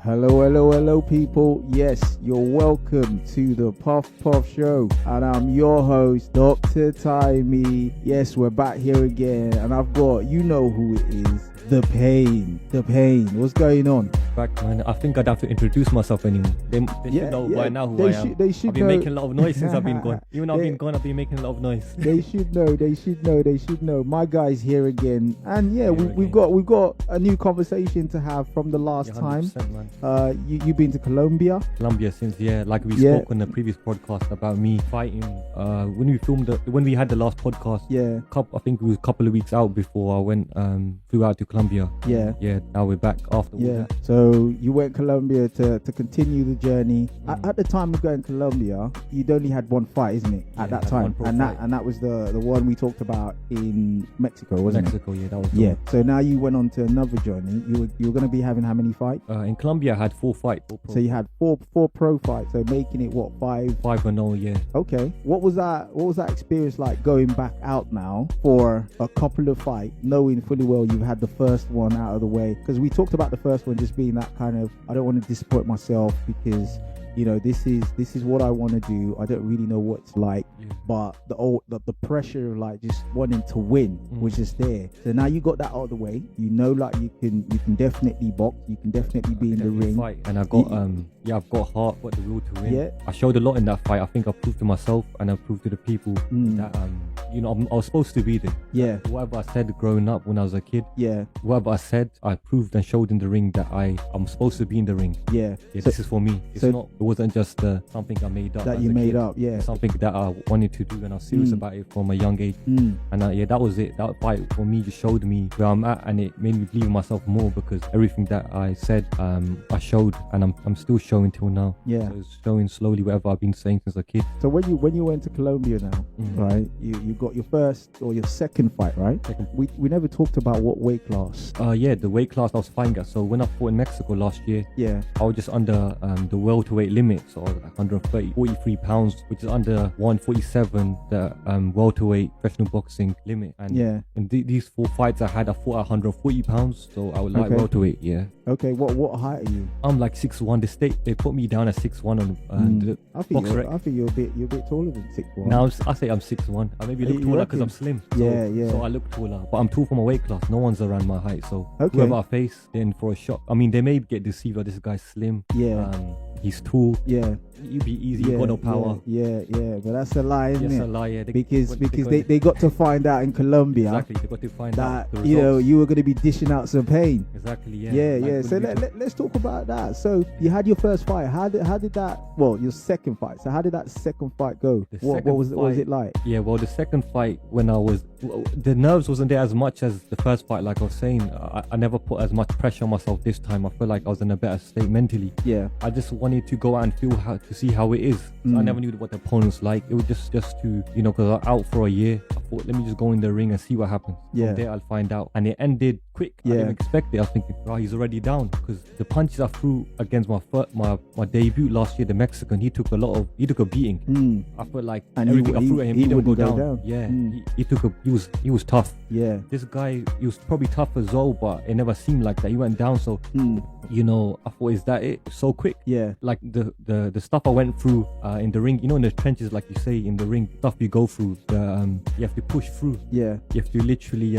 Hello, people. Yes, you're welcome to the Puff Puff Show, and I'm your host, Dr. Timey. Yes, we're back here again, and I've got, you know who it is, The Pain. What's going on? Back, man. I think I'd have to introduce myself anymore. They should know by now who I am. They should I've been know. making a lot of noise since I've been gone. Even though I've been gone, I've been making a lot of noise. They should know. My guy's here again, and we've got a new conversation to have from the last time. Man. You've been to Colombia since like we spoke on the previous podcast about me fighting. When we had the last podcast. I think it was a couple of weeks out before I flew out to Colombia. Now we're back after all that. So you went Colombia to continue the journey. At the time of going to Colombia, you'd only had one fight, isn't it? At that time, and that was the one we talked about in Mexico, wasn't it? Mexico, that was So now you went on to another journey. You were going to be having how many fights? In Colombia, I had 4 fights. So you had four pro fights. So making it what, 5? 5-0, yeah. Okay. What was that experience like going back out now for a couple of fights, knowing fully well you've had the first one out of the way? Because we talked about the first one just being that kind of, I don't want to disappoint myself because, you know, this is what I want to do. I don't really know what it's like, but the pressure of like just wanting to win was just there. So now you got that out of the way. You know, like you can definitely box. You can definitely be in the ring. Fight. And I got I've got heart, got the will to win. Yeah. I showed a lot in that fight. I think I proved to myself and I proved to the people that I was supposed to be there. Yeah. Whatever I said growing up when I was a kid. Yeah. Whatever I said, I proved and showed in the ring that I'm supposed to be in the ring. Yeah. So, this is for me. It wasn't just something I made up. That you made up, yeah. It's something that I wanted to do, and I was serious about it from a young age. And that was it. That fight for me just showed me where I'm at, and it made me believe in myself more because everything that I said, I showed, and I'm still showing till now. Yeah. So it's showing slowly whatever I've been saying since a kid. So when you went to Colombia now, right? You got your first or your second fight, right? We never talked about what weight class. The weight class I was fighting at. So when I fought in Mexico last year, I was just under the welterweight limit. So I was like 43 pounds, which is under 147, the welterweight professional boxing limit. And in these 4 fights I fought at 140 pounds, so I was like welterweight. Okay, what height are you? I'm like 6'1". They put me down at 6'1" on I think you're a bit taller than 6'1". Now I say I'm 6'1". I maybe look taller because I'm slim. So I look taller, but I'm tall for my weight class. No one's around my height, so whoever I face, then for a shot. I mean, they may get deceived. This guy's slim. He's tall. You'd be easy. You got no power. But that's a lie, isn't it? That's a lie. Yeah. Because they got to find out in Colombia. Exactly. They got to find out that you were going to be dishing out some pain. Exactly. Yeah. So let's talk about that. So you had your first fight. How did that? Well, your second fight. So how did that second fight go? What was it like? Yeah. Well, the second fight, the nerves wasn't there as much as the first fight. Like I was saying, I never put as much pressure on myself this time. I feel like I was in a better state mentally. Yeah. I just wanted to go out and feel to see how it is. So I never knew what the opponent's like. It was just to, because I was out for a year. I thought, let me just go in the ring and see what happens. From there, I'll find out. And it ended quick. I didn't expect it. I was thinking, he's already down. Because the punches I threw against my debut last year, the Mexican, he took a beating. I felt like everything I threw at him, he didn't go down. Yeah. He was tough. Yeah. This guy, he was probably tough as well, but it never seemed like that. He went down. So, I thought, is that it? So quick. Yeah. Like the stuff I went through in the ring, in the trenches, like you say, in the ring, stuff you go through, you have to push through. Yeah. You have to literally,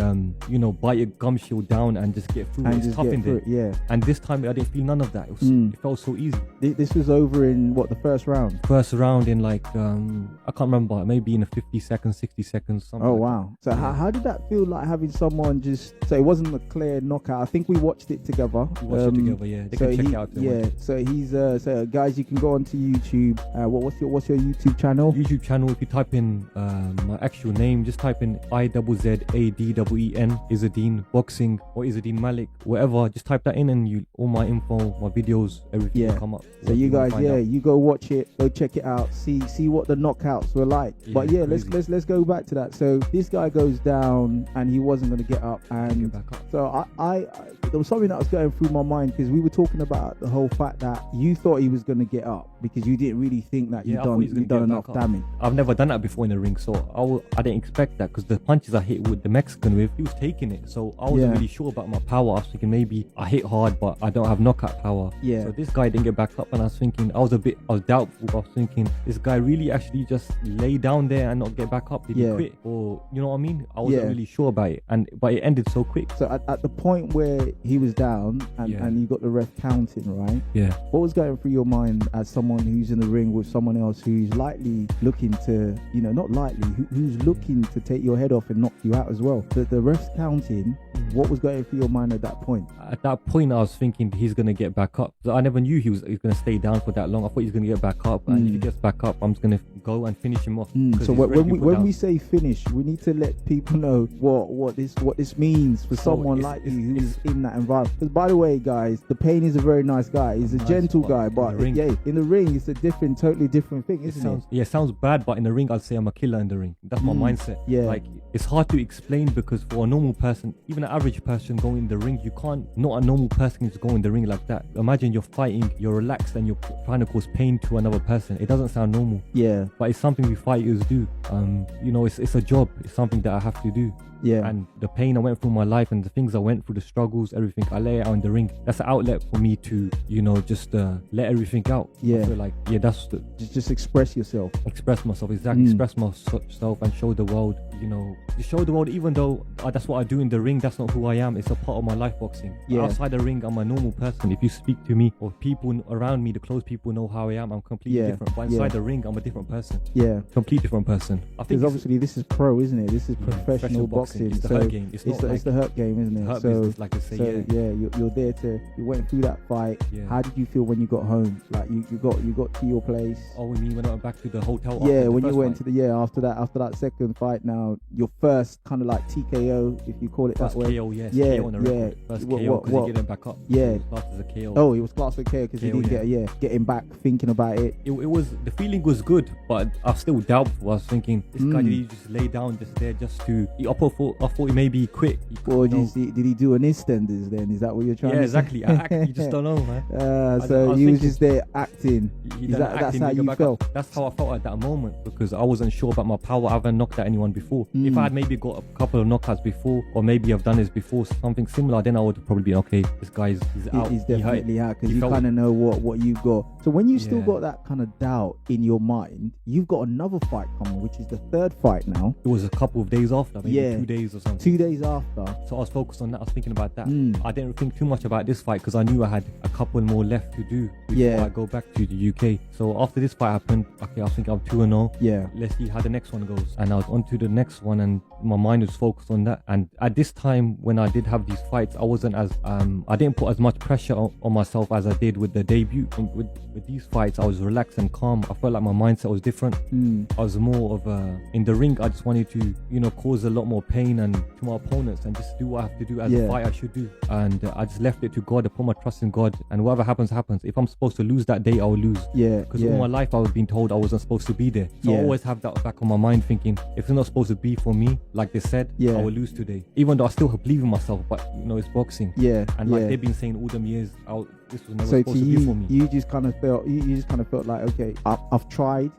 bite your gum shield down and just get through. It's tough in there. Yeah. And this time I didn't feel none of that. It felt so easy. This was over in the first round? First round in I can't remember, maybe in a 50 seconds, 60 seconds, something. Oh, wow. So how did that feel like having someone so it wasn't a clear knockout? I think we watched it together. We watched it together, yeah. They can check it out. So he's so guys, you can go onto YouTube. What's your YouTube channel? YouTube channel, if you type in my actual name, just type in Izzadeen, Izzadeen Boxing, or Izzadeen Malik, whatever, just type that in and all my info, my videos, everything will come up. So you guys, you go watch it, go check it out, see what the knockouts were like. But let's go back to that. So this guy goes down and he wasn't going to get up, and back up. So I there was something that was going through my mind, because we were talking about the whole fact that you thought he was going to get up because you didn't really think that you'd done enough damage. I've never done that before in the ring, so I didn't expect that, because the punches I hit with the Mexican with, he was taking it, so I wasn't really sure about my power. I was thinking maybe I hit hard, but I don't have knockout power. So this guy didn't get back up, and I was thinking, I was doubtful. I was thinking, this guy really actually just lay down there and not get back up? Did he quit? Or, you know what I mean? I wasn't really sure about it, but it ended so quick. So at the point where he was down and you got the ref counting, right? Yeah. What was going through your mind as someone who's in the ring with someone else who's likely looking to, not likely, who's looking to take your head off and knock you out as well? The ref's counting, what was going through your mind at that point? At that point, I was thinking he's going to get back up. So I never knew he was going to stay down for that long. I thought he was going to get back up, and if he gets back up, I'm just going to go and finish him off. So when we say finish, we need to let people know what this means for someone like you who's in that environment. Because by the way, guys, the Pain is a very nice guy. He's a gentle guy, but in the ring, it's a totally different thing, isn't it? Yeah, it sounds bad, but in the ring, I'd say I'm a killer in the ring. That's my mindset. Yeah. Like, it's hard to explain, because for a normal person, even an average person going in the ring, not a normal person can just go in the ring like that. Imagine you're fighting, you're relaxed, and you're trying to cause pain to another person. It doesn't sound normal. Yeah. But it's something we fighters do. It's a job. It's something that I have to do. Yeah. And the pain I went through in my life and the things I went through, the struggles, everything, I lay it out in the ring. That's an outlet for me to, just let everything out. Yeah. I feel like, that's just express yourself. Express myself, exactly. Express myself and show the world, show the world, even though that's what I do in the ring, that's not who I am. It's a part of my life, boxing. Yeah. Outside the ring, I'm a normal person. If you speak to me, or people around me, the close people know how I am, I'm completely different. But inside the ring, I'm a different person. Yeah. Complete different person. I think because obviously this is pro, isn't it? This is professional boxing. It's the hurt game. It's the hurt game, isn't it? Hurt business, like I say. You're there you went through that fight. Yeah. How did you feel when you got home? Like you got to your place? Oh, you mean when I went back to the hotel? Yeah, when you went after that second fight. Now your first kind of like TKO, if you call it that way. KO, yes. Yeah, KO on the record. First KO, because he getting back up. Yeah. It was classed as a KO. Oh, it was classed as a KO because he didn't get him back. Thinking about it. It was, the feeling was good, but I was still doubtful. I was thinking, this guy, did he just lay down just there just to? I thought he maybe quit. Or did he do an EastEnders then? Is that what you're trying to say? Yeah, exactly. You just don't know, man. So he was just there acting. That's how you felt? That's how I felt at that moment, because I wasn't sure about my power. I haven't knocked out anyone before. If I had maybe got a couple of knockouts before, or maybe I've done this before, something similar, then I would probably be okay. This guy's out. He's definitely out, because you kind of know what you've got. So when you still got that kind of doubt in your mind, you've got another fight coming, which is the third fight now. It was a couple of days after, maybe 2 days or something. 2 days after. So I was focused on that. I was thinking about that. I didn't think too much about this fight, because I knew I had a couple more left to do before I go back to the UK. So after this fight happened, I was thinking I'm 2-0. Yeah. Let's see how the next one goes. And I was on to the next one, and my mind was focused on that. And at this time, when I did have these fights, I wasn't as I didn't put as much pressure on myself as I did with the debut. With these fights, I was relaxed and calm. I felt like my mindset was different. I was more of in the ring, I just wanted to cause a lot more pain and to my opponents, and just do what I have to do as a fight I should do. And I just left it to God. I put my trust in God, and whatever happens. If I'm supposed to lose that day, I will lose. Because all my life I was being told I wasn't supposed to be there. So I always have that back on my mind, thinking if it's not supposed to be for me, like they said, I will lose today. Even though I still believe in myself, but it's boxing. And like they've been saying all them years, this was never supposed to be for me. You just kind of felt like, okay, I've tried.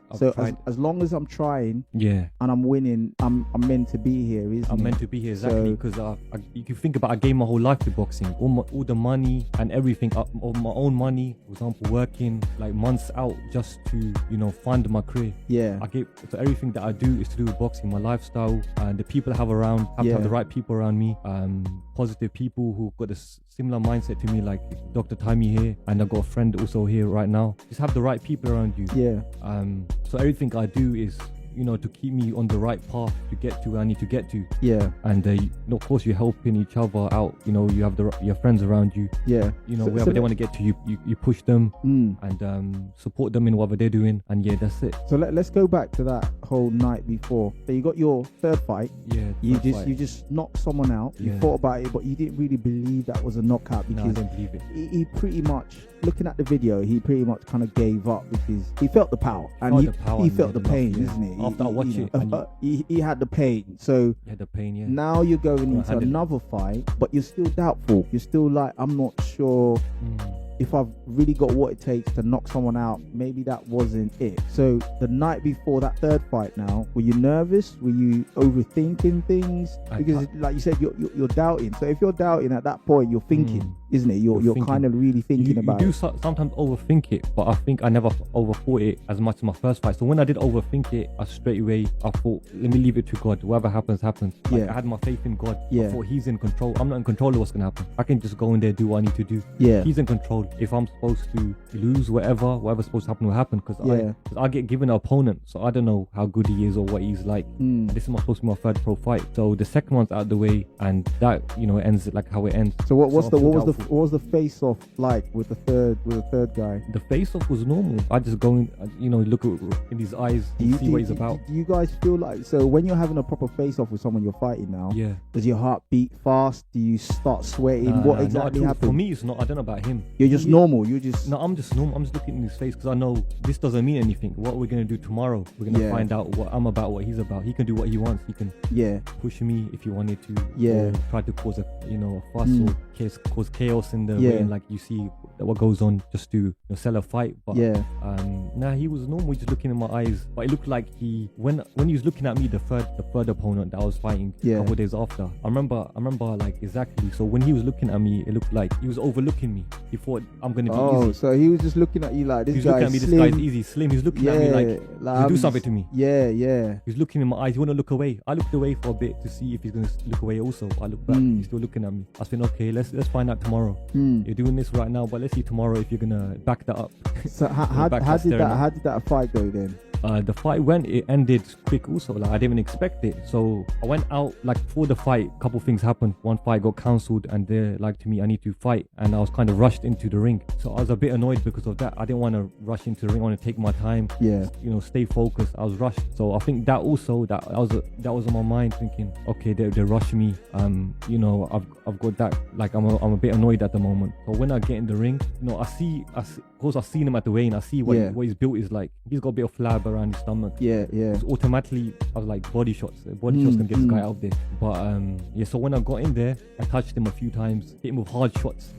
As long as I'm trying, and I'm winning, I'm meant to be here, isn't I'm meant to be here, exactly. Because you can think about, I gave my whole life to boxing, all the money and everything, all my own money. For example, working like months out just to fund my career. I gave, so everything that I do is to do with boxing. My lifestyle and the people I have around, have to have the right people around me. Positive people who got a similar mindset to me, like Dr. Timey here, and I've got a friend also here right now. Just have the right people around you. So everything I do is to keep me on the right path to get to where I need to get to. And of course you're helping each other out. You have your friends around you. Wherever they want to get to, you push them and support them in whatever they're doing. And that's it. So let's go back to that whole night before. So you got your third fight. You just knocked someone out. You thought about it, but you didn't really believe that was a knockout, because I didn't believe it. He pretty much, looking at the video, he pretty much kind of gave up, because he felt the power and he felt the pain, isn't it? after I watch it, and he had the pain. So he had the pain. Yeah. Now you're going into another fight, but you're still doubtful. You're still like, I'm not sure. If I've really got what it takes to knock someone out, maybe that wasn't it. So the night before that third fight now, were you nervous? Were you overthinking things? Because like you said, you're doubting. So if you're doubting at that point, you're thinking, isn't it? You're kind of really thinking about it. You do sometimes overthink it, but I think I never overthought it as much as my first fight. So when I did overthink it, I straight away, I thought, let me leave it to God. Whatever happens, happens. Like, I had my faith in God. I thought he's in control. I'm not in control of what's going to happen. I can just go in there, do what I need to do. He's in control. If I'm supposed to lose, whatever's supposed to happen will happen, because I get given an opponent, so I don't know how good he is or what he's like. This is supposed to be my third pro fight, so the second one's out of the way, and that ends like how it ends. So what was the face off like with the third guy? The face off was normal. I just go in, look in his eyes, see what he's about. Do you guys feel like, so when you're having a proper face off with someone you're fighting now, does your heart beat fast? Do you start sweating? What exactly happens? For me, it's not. I don't know about him. You're just normal. No, I'm just normal. I'm just looking in his face, because I know this doesn't mean anything. What we're gonna do tomorrow, we're gonna find out what I'm about, what he's about. He can do what he wants. He can push me if he wanted to. Or try to cause a fuss or cause chaos in the ring, like you see what goes on, just to sell a fight. But he was normal. Just looking in my eyes, but it looked like when he was looking at me, the third opponent that I was fighting a couple of days after. I remember like exactly. So when he was looking at me, it looked like he was overlooking me. He thought I'm gonna be easy. So he was just looking at you like, this guy's slim. This guy's easy, slim. He's looking at me like do something to me. He's looking in my eyes. He want to look away. I looked away for a bit to see if he's gonna look away also. I looked back. He's still looking at me. I said, okay, let's find out tomorrow. You're doing this right now, but let's see tomorrow if you're gonna back that up. So how did that fight go then? The fight it ended quick also. Like, I didn't even expect it. So I went out, like, before the fight, a couple things happened. One fight got cancelled, and they're like to me, I need to fight, and I was kind of rushed into the ring. So I was a bit annoyed because of that. I didn't want to rush into the ring. I want to take my time. Stay focused. I was rushed. So I think that also that was on my mind, thinking, okay, they rushed me. I've got that. Like, I'm a bit annoyed at the moment. But when I get in the ring, I see. Of course, I've seen him at the weigh-in. I see what his build is like. He's got a bit of flab around his stomach. So automatically, I was like, body shots. Body shots can get this guy out there. But so when I got in there, I touched him a few times, hit him with hard shots.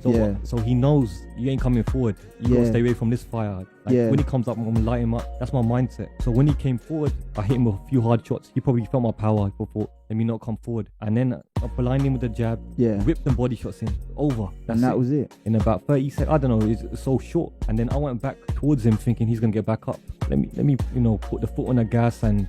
So he knows you ain't coming forward. You gotta stay away from this fire. When he comes up, I'm gonna light him up. That's my mindset. So when he came forward, I hit him with a few hard shots. He probably felt my power. He thought, let me not come forward. And then I blind him with the jab. Whipped them body shots in. Over. That was it. In about 30 seconds. I don't know. It's so short. And then I went back towards him, thinking he's gonna get back up. Let me put the foot on the gas and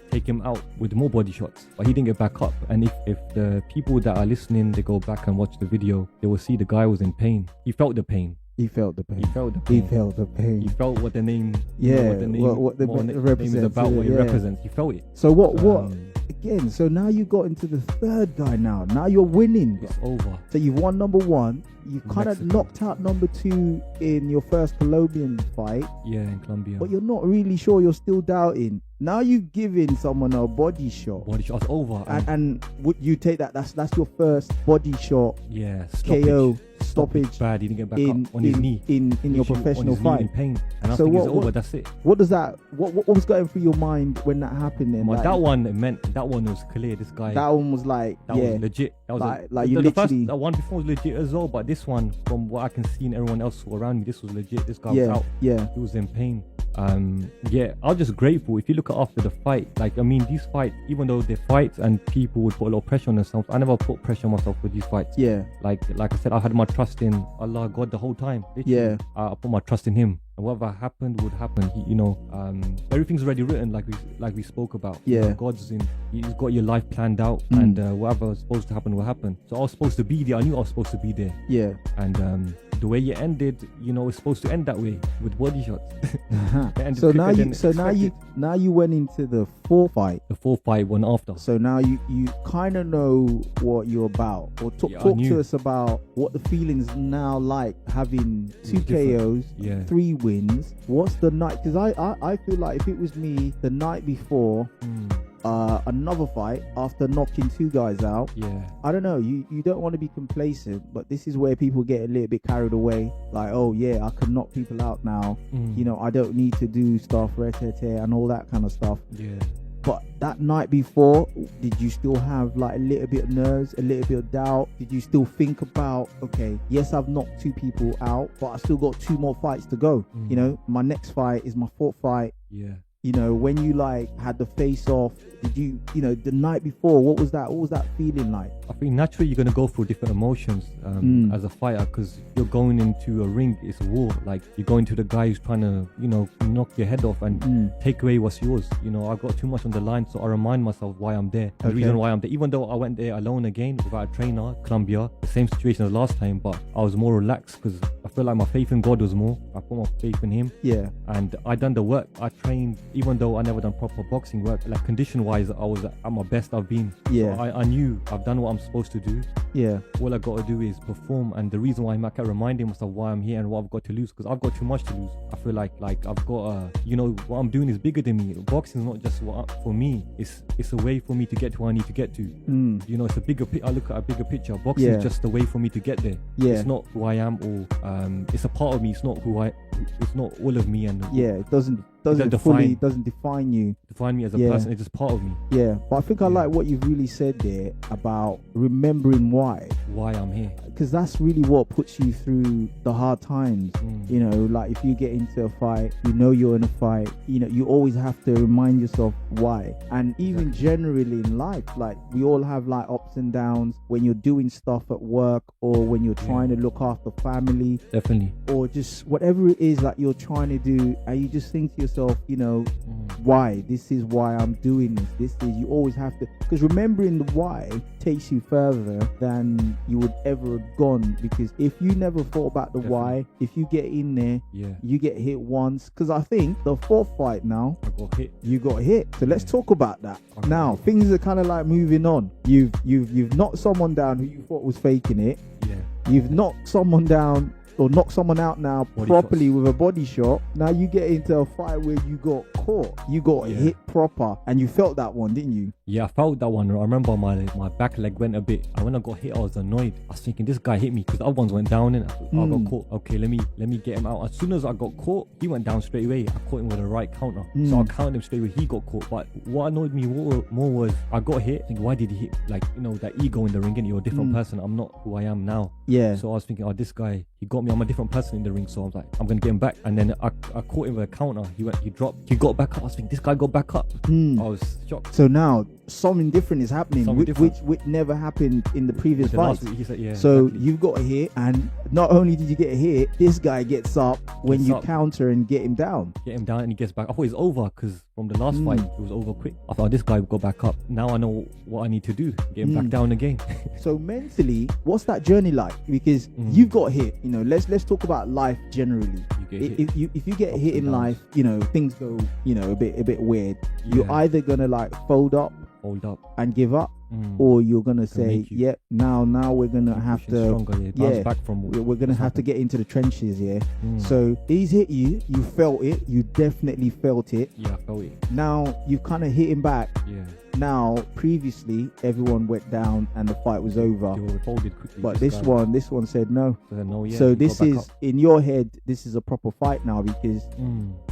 take him out with more body shots. But he didn't get back up. And if the people that are listening, they go back and watch the video, they will see the guy was in pain. He felt the pain. He felt the pain. He felt the pain. He felt the pain. He felt what the name. What the name represents. Is about, what it represents. He felt it. So what? Again. So now you got into the third guy. Now you're winning. It's over. So you've won number one. You kind of knocked out number two in your first Colombian fight. Yeah, in Colombia. But you're not really sure. You're still doubting. Now you've given someone a body shot. Body shot's over. And would you take that? That's your first body shot. Yeah. KO. Stoppage. Bad. He didn't get back up on his knee. In your professional fight. In pain. And I think it's over. That's it. What does that? What was going through your mind when that happened? Then that one was clear. This guy. That one was like was legit. That was you literally. The one before was legit as well, but this one, from what I can see and everyone else around me, this was legit. This guy was out. Yeah. He was in pain. I was just grateful. If you look at after the fight, these fights, even though they're fights and people would put a lot of pressure on themselves, I never put pressure on myself with these fights. Like I said, I had my trust in Allah, God, the whole time. Literally. I put my trust in Him. And whatever happened would happen. Everything's already written, like we spoke about. God's in. He's got your life planned out, and whatever was supposed to happen will happen. So I was supposed to be there. I knew I was supposed to be there. And the way you ended, it's supposed to end that way with body shots. So now you went into the fourth fight. The fourth fight went after. So now you kind of know what you're about. Or talk to us about what the feelings now like, having 2 KOs, 3 wins. What's the night? Because I feel like if it was me, the night before. Another fight after knocking 2 guys out. I don't know, you don't want to be complacent, but this is where people get a little bit carried away, like, oh yeah, I can knock people out now. I don't need to do stuff and all that kind of stuff. But that night before, did you still have like a little bit of nerves, a little bit of doubt? Did you still think about, okay, yes, I've knocked 2 people out, but I still got 2 more fights to go. You know, my next fight is my 4th fight. Yeah. You know, when you like had the face off, did you know, the night before, what was that feeling like? I think naturally you're going to go through different emotions as a fighter, because you're going into a ring, it's a war. Like, you're going to the guy who's trying to, you know, knock your head off and take away what's yours. You know, I've got too much on the line, so I remind myself why I'm there. The reason why I'm there, even though I went there alone again without a trainer, Colombia, the same situation as last time, but I was more relaxed because I feel like my faith in God was more. I put my faith in him. Yeah. And I done the work. I trained, even though I never done proper boxing work, like condition wise, I was at my best I've been. Yeah. So I knew I've done what I'm supposed to do. Yeah. All I got to do is perform, and the reason why I kept reminding myself why I'm here and what I've got to lose, because I've got too much to lose. I feel like I've got you know, what I'm doing is bigger than me. Boxing is not just for me. It's a way for me to get to where I need to get to. You know, it's a bigger I look at a bigger picture. Boxing is just a way for me to get there. It's not who I am, or it's a part of me. It's not it's not all of me. And it doesn't define you. Define me as a person. It's just part of me. Yeah, but I think I like what you've really said there about remembering why I'm here, because that's really what puts you through the hard times. You know, like if you get into a fight, you know you're in a fight, you know, you always have to remind yourself why. And even generally in life, like we all have like ups and downs when you're doing stuff at work, or when you're trying to look after family, definitely, or just whatever it is that you're trying to do, and you just think to yourself, you know, why? This is why I'm doing this. You always have to, because remembering the why takes you further than you would ever have gone. Because if you never thought about the why, if you get in there, you get hit once. Because I think the 4th fight now, you got hit. So let's talk about that. Now things are kind of like moving on. You've knocked someone down who you thought was faking it. You've knocked someone down, or knock someone out now properly with a body shot. Now you get into a fight where you got caught, you got hit proper, and you felt that one, didn't you? Yeah, I felt that one. I remember my back leg went a bit, and when I got hit I was annoyed. I was thinking, this guy hit me, because the other ones went down, and I got caught. Okay, let me get him out. As soon as I got caught, he went down straight away. I caught him with a right counter, so I counted him straight away. He got caught. But what annoyed me more was I got hit. Thinking, why did he hit? Like, you know, that ego in the ring, and you're a different person. I'm not who I am now. So I was thinking, oh, this guy, he got me. I'm a different person in the ring. So I was like, I'm gonna get him back. And then I caught him with a counter. He dropped. He got back up. I was thinking, this guy got back up. I was shocked. So now something different is happening, which never happened in the previous fight. So you got a hit, and not only did you get a hit, this guy gets up when you counter and get him down. And he gets back. I thought it was over, because from the last fight it was over quick. I thought, this guy got back up. Now I know what I need to do. Get him back down again. So mentally, what's that journey like? Because you got hit. You know, let's talk about life generally. If you get hit in life, you know, things go, you know, a bit weird. You're either gonna like fold up and give up, or you're gonna say, now we're gonna have to we're gonna have to get into the trenches. So he's hit you felt it, you definitely felt it. I felt it. Now you've kind of hit him back. Now previously everyone went down and the fight was over, folded quickly, but this one said no. So this is in your head, this is a proper fight now, because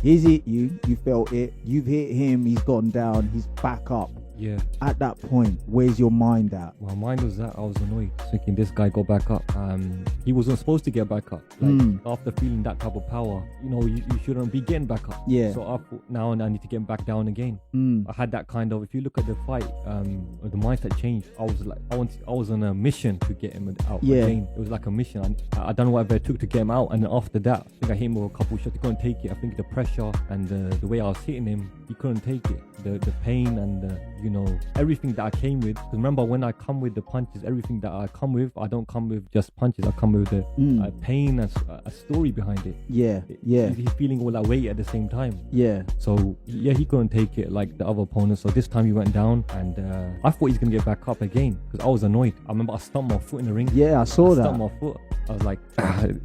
he's hit you felt it, you've hit him, he's gone down, he's back up. At that point, where's your mind at? My mind was that I was annoyed, thinking this guy got back up. He wasn't supposed to get back up. Like, after feeling that type of power, you know, you shouldn't be getting back up. So I thought, now I need to get him back down again. I had that kind of, if you look at the fight, the mindset changed. I was like, I was on a mission to get him out again. It was like a mission. I done whatever it took to get him out, and then after that, I think I hit him with a couple shots. He couldn't take it. I think the pressure and the way I was hitting him, he couldn't take it. The pain and you know, everything that I came with. Because remember, when I come with the punches, everything that I come with, I don't come with just punches. I come with the pain and a story behind it. He's feeling all that weight at the same time. So he couldn't take it like the other opponents. So this time he went down, and I thought he's gonna get back up again, because I was annoyed. I remember I stumped my foot in the ring. I saw that. Stumped my foot. I was like,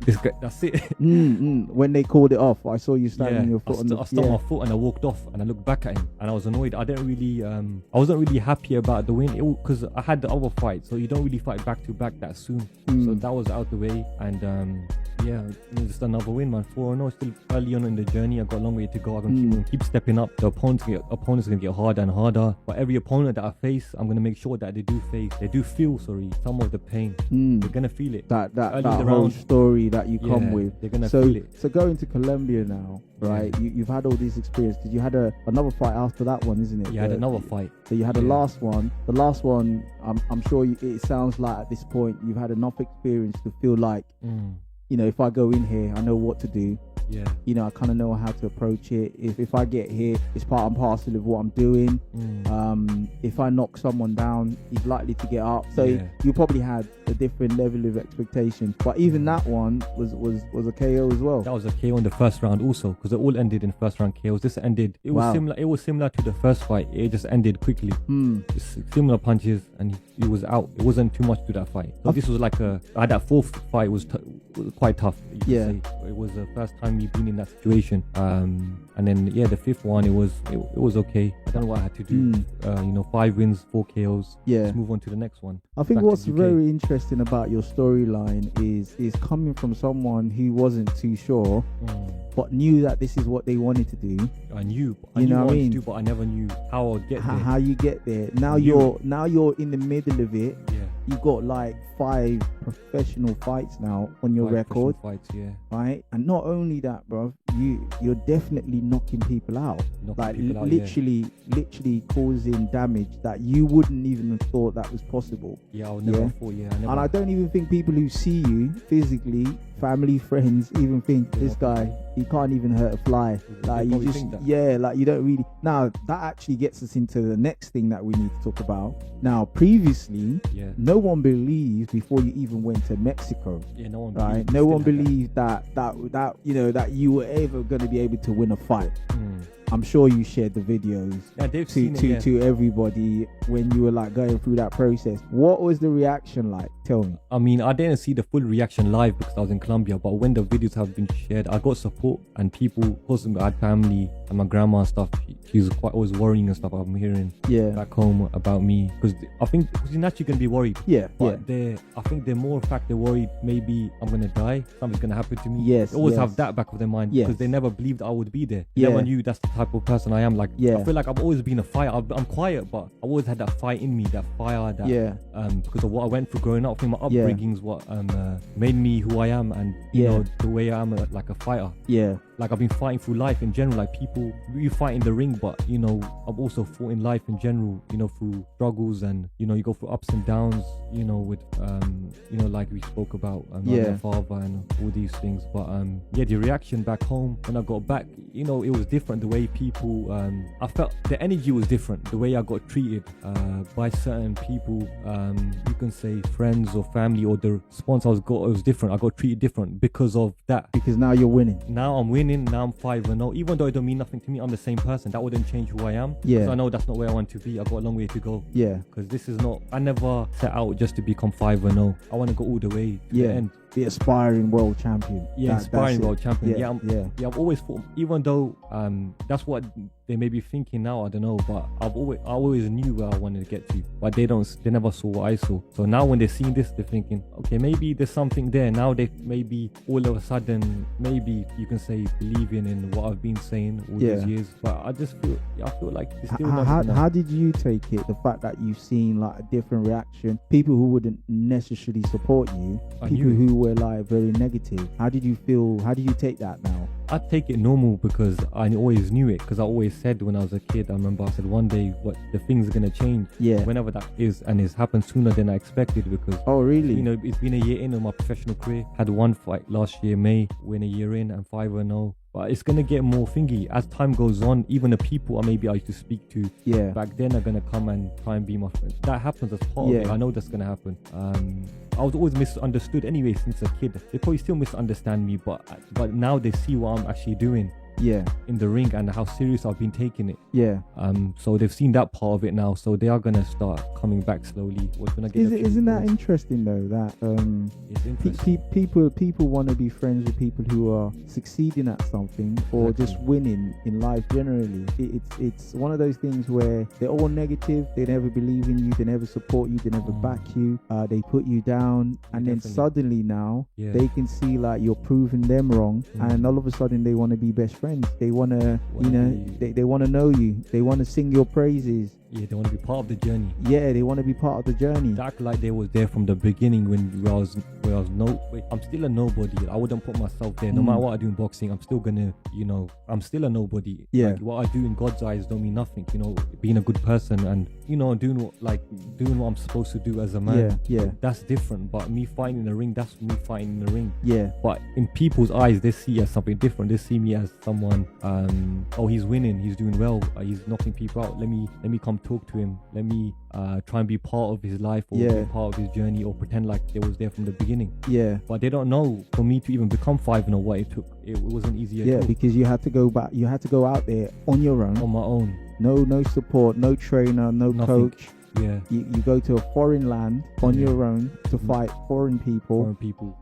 this guy, that's it. When they called it off, I saw you standing your foot on the... I stumped my foot, and I walked off, and I looked back at him and I was annoyed. I didn't really, I wasn't really happy about the win because I had the other fight, so you don't really fight back to back that soon. So that was out the way, and yeah, just another win, man. 4-0, still early on in the journey. I got a long way to go. I'm gonna keep stepping up. The opponents gonna get harder and harder. But every opponent that I face, I'm gonna make sure that they do feel some of the pain. They're gonna feel it. That whole story that you come with. They're gonna feel it. So going to Colombia now, right? You've had all these experiences. You had another fight after that one, isn't it? You had another fight. So you had the last one. The last one, I'm sure it sounds like at this point you've had enough experience to feel like, you know, if I go in here, I know what to do. Yeah. You know, I kind of know how to approach it. If I get here, it's part and parcel of what I'm doing. If I knock someone down, he's likely to get up. So you probably had a different level of expectation. But even that one was a KO as well. That was a KO in the first round also, because it all ended in first round KOs. This ended. It was similar. It was similar to the first fight. It just ended quickly. Just similar punches, and he was out. It wasn't too much to that fight. So this was like that fourth fight was quite tough. You could say. It was the first time we've been in that situation. And then the fifth one, it was okay. I don't know what I had to do. 5 wins, 4 KOs. Let's move on to the next one. I think what's very interesting about your storyline is coming from someone who wasn't too sure, but knew that this is what they wanted to do. I knew what I mean? To do, but I never knew how I'd get there. How you get there. Now you're in the middle of it. You've got like 5 professional fights now on your record. Fights, right? And not only that, bro, you're definitely knocking people out. Literally causing damage that you wouldn't even have thought that was possible. I would never thought. And I don't even think people who see you physically, family, friends, even think this guy, he can't even hurt a fly. Like you just, like you don't really. Now that actually gets us into the next thing that we need to talk about. Now, previously, no one believed before you even went to Mexico. No one. Right? No one believed that you were ever going to be able to win a fight. I'm sure you shared the videos to everybody when you were like going through that process. What was the reaction like? Tell me. I mean, I didn't see the full reaction live because I was in Colombia, but when the videos have been shared, I got support and people, of course, I had family and my grandma and stuff. She's quite always worrying and stuff. I'm hearing back home about me because I think you're naturally going to be worried. But I think they're more they're worried maybe I'm going to die, something's going to happen to me. They always have that back of their mind because they never believed I would be there. They never knew that's the type of person I am. Like, I feel like I've always been a fighter. I'm quiet, but I've always had that fight in me, that fire, that because of what I went through growing up. I think my upbringing's what made me who I am, and you know the way I am, like a fighter. Like I've been fighting through life in general. Like people, you fight in the ring, but you know I've also fought in life in general. You know, through struggles, and you know you go through ups and downs. You know, with you know, like we spoke about my father and all these things. But the reaction back home when I got back, you know, it was different. The way people, I felt the energy was different. The way I got treated by certain people, you can say friends or family, or the response I was different. I got treated different because of that. Because now you're winning. Now I'm winning. Now I'm 5-0. Even though it don't mean nothing to me, I'm the same person. That wouldn't change who I am. Because I know that's not where I want to be. I got a long way to go. Because this is not. I never set out just to become 5-0. I want to go all the way to the end. The aspiring world champion. Aspiring world champion. I've always thought, even though that's what they may be thinking now, I don't know, but I always knew where I wanted to get to, but they never saw what I saw. So now when they're seeing this, they're thinking, okay, maybe there's something there. Now they maybe all of a sudden, maybe you can say believing in what I've been saying all these years. But I feel like it's still how did you take it? The fact that you've seen like a different reaction, people who wouldn't necessarily support you, people who were like very negative. How did you feel? How do you take that now? I take it normal because I always knew it, because I always said when I was a kid, I remember I said one day the things are going to change. Whenever that is, and it's happened sooner than I expected, because you know, it's been a year in my professional career. Had one fight last year, May, win a year in, and 5-0. But it's going to get more thingy as time goes on. Even the people I used to speak to back then are going to come and try and be my friend. That happens as part of it. I know that's going to happen. I was always misunderstood anyway since a kid. They probably still misunderstand me, but now they see what I'm actually doing. in the ring and how serious I've been taking it. So they've seen that part of it now, so they are gonna start coming back slowly. Isn't that interesting though? That people want to be friends with people who are succeeding at something or just winning in life generally. It's one of those things where they're all negative. They never believe in you. They never support you. They never back you. They put you down, and then suddenly now they can see like you're proving them wrong, and all of a sudden they want to be best friends. They want to, they want to know you. They want to sing your praises. Yeah, they want to be part of the journey. Yeah, they want to be part of the journey. They act like they was there from the beginning when I was I'm still a nobody. I wouldn't put myself there. No matter what I do in boxing, I'm still gonna, I'm still a nobody. Yeah. Like, what I do in God's eyes don't mean nothing. Being a good person and doing what I'm supposed to do as a man. Yeah. That's different. But me fighting in the ring, that's me fighting in the ring. Yeah. But in people's eyes, they see as something different. They see me as someone. He's winning. He's doing well. He's knocking people out. Let me come talk to him. Let me try and be part of his life or be part of his journey or pretend like they was there from the beginning. Yeah. But they don't know, for me to even become 5-0 what it took. It wasn't easy at all. Because you had to go back. You had to go out there on your own. On my own. No support, no trainer, no coach. Yeah. You go to a foreign land on your own to fight foreign people.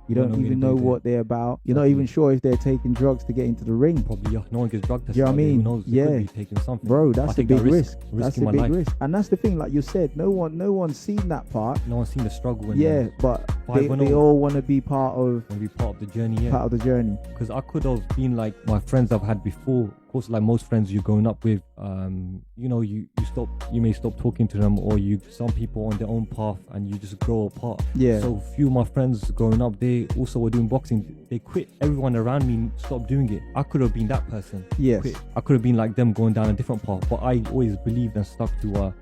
You don't even know what they're about. You're not even sure if they're taking drugs to get into the ring. Probably, no one gets drug tested. You know what I mean? Who knows? They could be taking something. Bro, that's a big risk. That's a big life. risk. And that's the thing, like you said, no one's seen that part. No one's seen the struggle. But they all want to be part of the journey. Yeah. Part of the journey. Because I could have been like my friends I've had before. Of course, like most friends you're growing up with, you may stop talking to them, or some people on their own path and you just grow apart. So few of my friends growing up, they also were doing boxing. They quit. Everyone around me stopped doing it. I could have been that person. Quit. I could have been like them, going down a different path, but I always believed and stuck to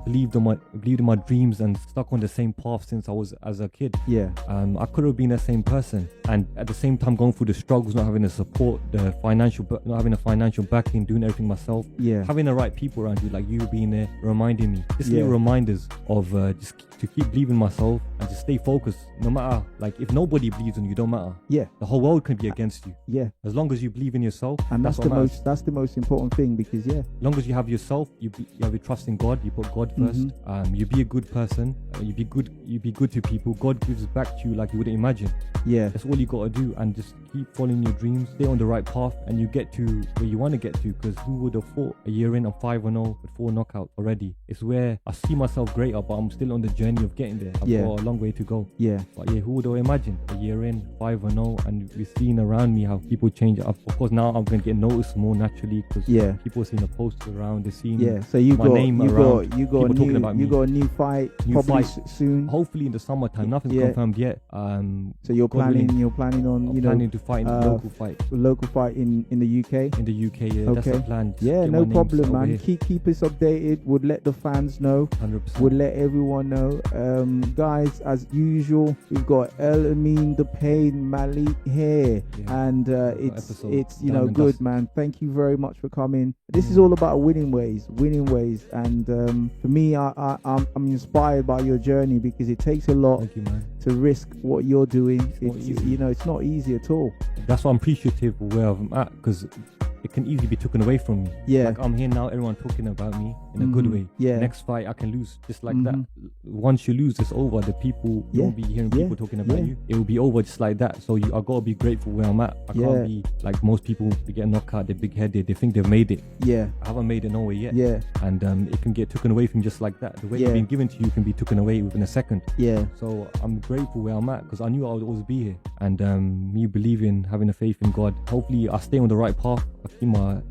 believed in my dreams and stuck on the same path since I was as a kid. I could have been the same person, and at the same time going through the struggles, not having the support, not having a financial backing, doing everything myself. Having the right people around you, like you being there, reminding me, just little reminders of just to keep believing myself and just stay focused. No matter, like, if nobody believes in you, don't matter. The whole world can be against you. As long as you believe in yourself, and that's the most important thing, because as long as you have yourself, you have your trust in God. You put God first. You be a good person. You be good to people. God gives back to you like you wouldn't imagine. That's all you gotta do, and just keep following your dreams. Stay on the right path, and you get to where you want to get to. Because who would have thought a year in I'm 5-0 with 4 knockouts already? It's where I see myself greater, but I'm still on the journey of getting there. I've got a long way to go. But who would have imagined a year in 5-0, and we've seen around me how people change up. Of course, now I'm gonna get noticed more naturally because people see the posters around. They're seeing so you my got name around. You got a new fight probably soon. Hopefully in the summertime. Nothing's confirmed yet. So you're planning on planning to fight in a local fight in the UK. In the UK, that's the plan. No problem, man. Keep us updated. Would let the fans know. 100%. Would let everyone know. Guys, as usual, we've got El-Amin, the Pain, Malik here, and it's good, dust. Man. Thank you very much for coming. This is all about winning ways, and for me, I'm inspired by your journey, because it takes a lot to risk what you're doing. It's not easy at all. That's why I'm appreciative of where I'm at, because it can easily be taken away from me. Like, I'm here now, everyone talking about me in a good way. Next fight I can lose just like that. Once you lose, it's over. The people, you won't be hearing people talking about you. It will be over just like that. So I gotta be grateful where I'm at. I can't be like most people. They get knocked out, they're big headed, they think they've made it. I haven't made it nowhere yet. And it can get taken away from just like that. The way it's been given to you can be taken away within a second. So I'm grateful where I'm at, because I knew I would always be here. And me believing, having a faith in God, hopefully I stay on the right path. I keep my,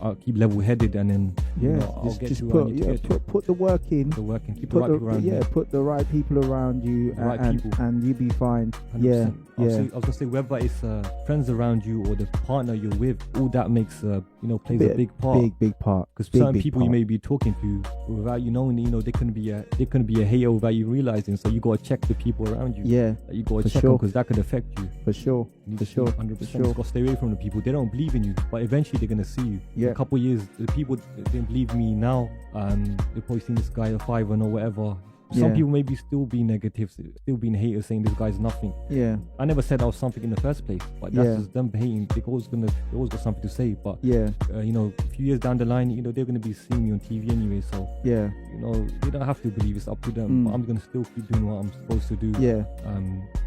I'll keep level-headed, and then I'll get to where I need to get to. Put the work in. Keep the right people around you. Put the right people around you, and you'll be fine. 100%. I was gonna say, whether it's friends around you or the partner you're with, all that makes plays a big part. Big part. Because certain people you may be talking to without you knowing, they can be a hater without you realizing. So you gotta check the people around you. You gotta check them, because that could affect you. For sure. 100%. You gotta stay away from the people. They don't believe in you, but eventually they're gonna see you. In a couple of years, the people that didn't believe me now, they've probably seen this guy at 5 or whatever. some people maybe still being negative, still being haters, saying this guy's nothing. Yeah. I never said I was something in the first place, but that's just them hating. They always got something to say. But you know, a few years down the line, you know, they're gonna be seeing me on TV anyway. So you know, they don't have to believe. It's up to them. But I'm gonna still keep doing what I'm supposed to do. Yeah.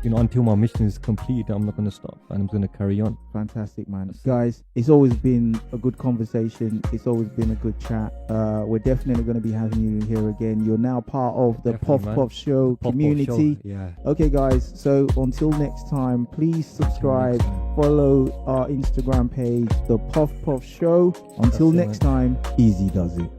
You know, until my mission is complete, I'm not gonna stop, and I'm gonna carry on. Fantastic, man. Guys, it's always been a good conversation. It's always been a good chat. We're definitely going to be having you here again. You're now part of the Puff Show community. Yeah. Okay, guys. So until next time, please subscribe, follow our Instagram page, the Puff Show. Until next time, easy does it.